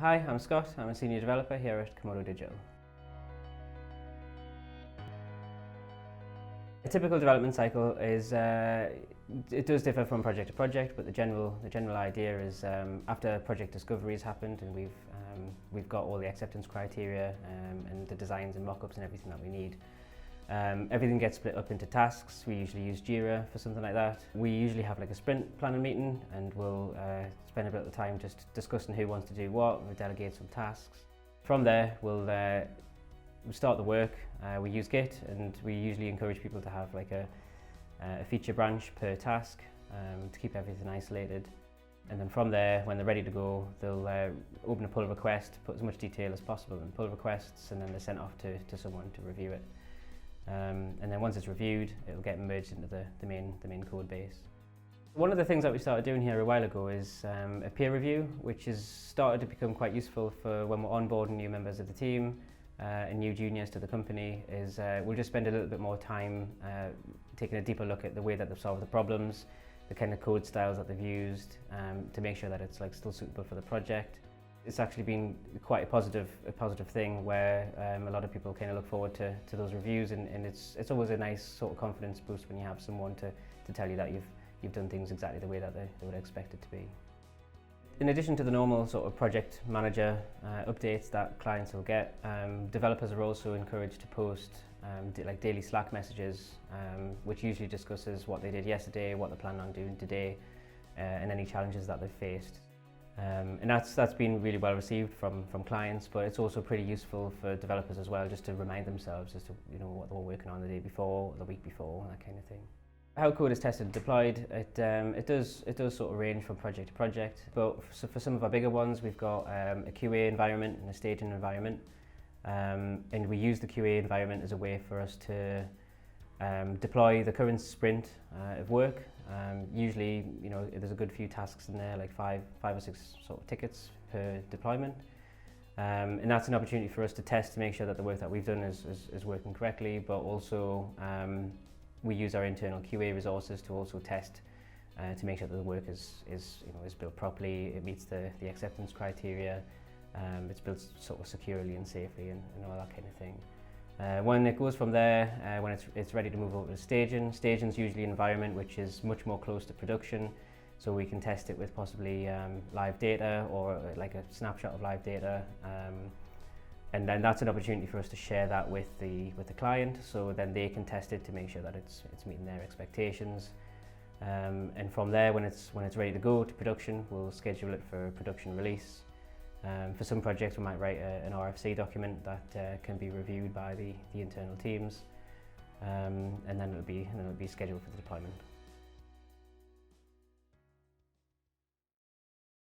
Hi, I'm Scott. I'm a senior developer here at Komodo Digital. A typical development cycle is it does differ from project to project, but the general idea is after project discovery has happened and we've got all the acceptance criteria and the designs and mock-ups and everything that we need. Everything gets split up into tasks. We usually use Jira for something like that. We usually have like a sprint planning meeting, and we'll spend a bit of time just discussing who wants to do what. We'll delegate some tasks. From there, we'll start the work. We use Git, and we usually encourage people to have like a feature branch per task to keep everything isolated. And then from there, when they're ready to go, they'll open a pull request, put as much detail as possible in pull requests, and then they're sent off to someone to review it. And then once it's reviewed, it'll get merged into the main code base. One of the things that we started doing here a while ago is a peer review, which has started to become quite useful for when we're onboarding new members of the team and new juniors to the company. We'll just spend a little bit more time taking a deeper look at the way that they've solved the problems, the kind of code styles that they've used to make sure that it's like still suitable for the project. It's actually been quite a positive thing where a lot of people kind of look forward to those reviews, and it's always a nice sort of confidence boost when you have someone to tell you that you've done things exactly the way that they would expect it to be. In addition to the normal sort of project manager updates that clients will get, developers are also encouraged to post like daily Slack messages, which usually discusses what they did yesterday, what they plan on doing today, and any challenges that they've faced. And that's been really well received from clients, but it's also pretty useful for developers as well, just to remind themselves as to what they were working on the day before, the week before, that kind of thing. How code is tested and deployed, it does sort of range from project to project, but for some of our bigger ones, we've got a QA environment and a staging environment, and we use the QA environment as a way for us to deploy the current sprint of work. Usually, there's a good few tasks in there, like five or six sort of tickets per deployment. And that's an opportunity for us to test to make sure that the work that we've done is working correctly, but also we use our internal QA resources to also test to make sure that the work is built properly, it meets the acceptance criteria, it's built sort of securely and safely and all that kind of thing. When it goes from there, when it's ready to move over to staging, staging's usually an environment which is much more close to production, so we can test it with possibly live data or like a snapshot of live data, and then that's an opportunity for us to share that with the client, so then they can test it to make sure that it's meeting their expectations. And from there, when it's ready to go to production, we'll schedule it for production release. For some projects, we might write an RFC document that can be reviewed by the internal teams, and then it'll be scheduled for the deployment.